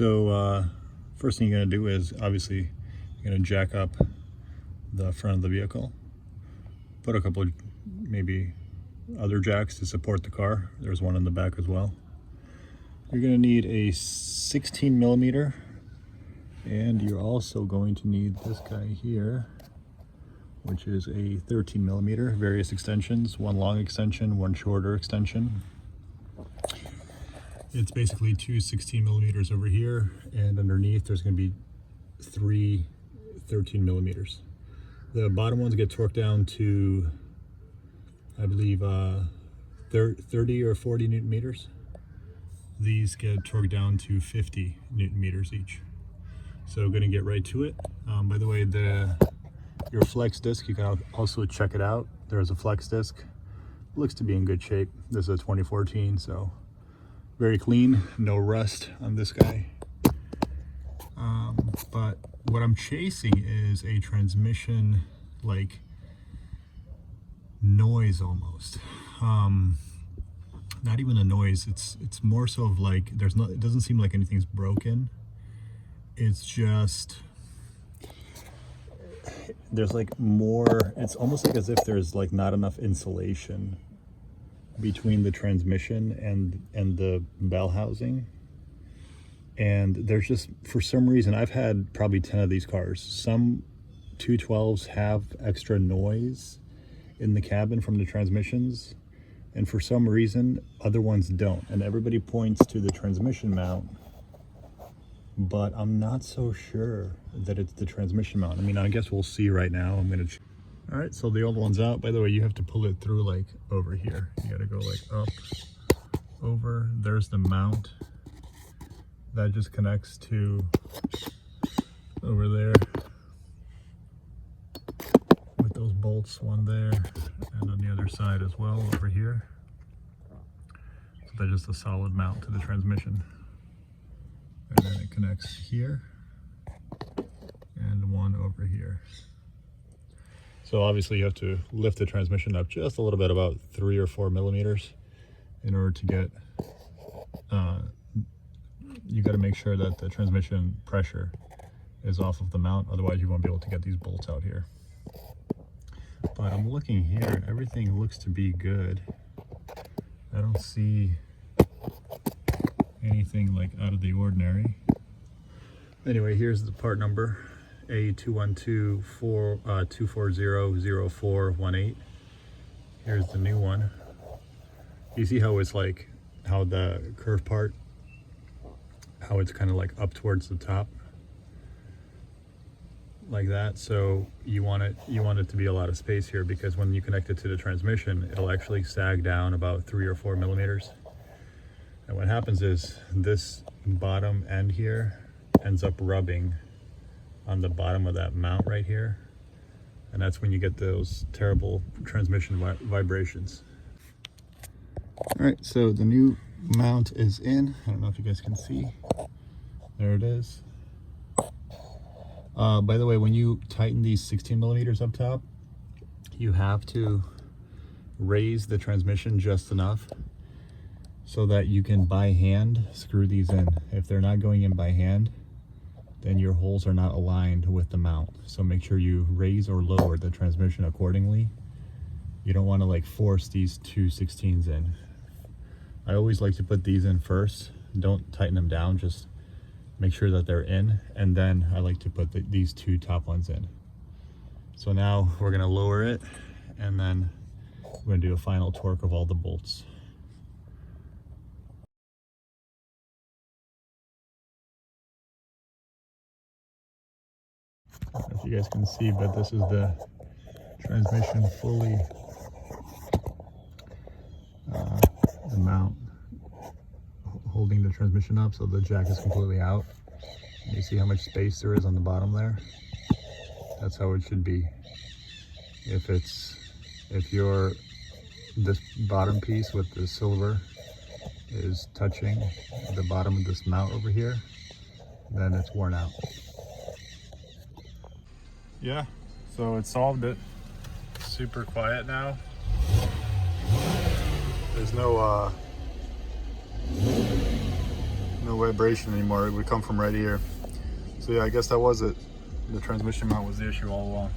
So first thing you're going to do is obviously you're going to jack up the front of the vehicle, put a couple of maybe other jacks to support the car. There's one in the back as well. You're going to need a 16 millimeter, and you're also going to need this guy here, which is a 13 millimeter, various extensions, one long extension, one shorter extension. It's basically two 16 millimeters over here, and underneath there's going to be three 13 millimeters. The bottom ones get torqued down to, I believe, 30 or 40 newton meters. These get torqued down to 50 newton meters each. So going to get right to it. By the way, your flex disc, you can also check it out. There's a flex disc. Looks to be in good shape. This is a 2014, so very clean, no rust on this guy. But what I'm chasing is a transmission like noise almost. Not even a noise, it's more so of like it doesn't seem like anything's broken. It's just there's like more, it's almost like as if there's like not enough insulation between the transmission and the bell housing. And there's just, for some reason, I've had probably 10 of these cars. Some 212s have extra noise in the cabin from the transmissions, and for some reason other ones don't. And everybody points to the transmission mount, but I'm not so sure that it's the transmission mount. I mean, I guess we'll see right now. All right, so the old one's out. By the way, you have to pull it through like over here. You gotta go like up, over. There's the mount. That just connects to over there with those bolts, one there and on the other side as well over here. So that's just a solid mount to the transmission. And then it connects here and one over here. So obviously you have to lift the transmission up just a little bit, about 3 or 4 millimeters, in order to get you got to make sure that the transmission pressure is off of the mount, otherwise you won't be able to get these bolts out here. But I'm looking here, everything looks to be good. I don't see anything like out of the ordinary. Anyway, here's the part number, A212 2400418. Here's the new one. You see how it's like, how the curved part, how it's kind of like up towards the top like that. So you want it to be a lot of space here, because when you connect it to the transmission, it'll actually sag down about 3 or 4 millimeters. And what happens is this bottom end here ends up rubbing on the bottom of that mount right here, and that's when you get those terrible transmission vibrations. All right, so the new mount is in. I don't know if you guys can see. There it is. By the way, when you tighten these 16 millimeters up top, you have to raise the transmission just enough so that you can by hand screw these in. If they're not going in by hand, then your holes are not aligned with the mount. So make sure you raise or lower the transmission accordingly. You don't want to like force these two 16s in. I always like to put these in first. Don't tighten them down, just make sure that they're in, and then I like to put these two top ones in. So now we're going to lower it, and then we're going to do a final torque of all the bolts. I don't know if you guys can see, but this is the transmission fully, the mount holding the transmission up, so the jack is completely out. You see how much space there is on the bottom there? That's how it should be. If this bottom piece with the silver is touching the bottom of this mount over here, then it's worn out. Yeah, so it solved it. Super quiet now. There's no no vibration anymore. It would come from right here. So yeah, I guess that was it. The transmission mount was the issue all along.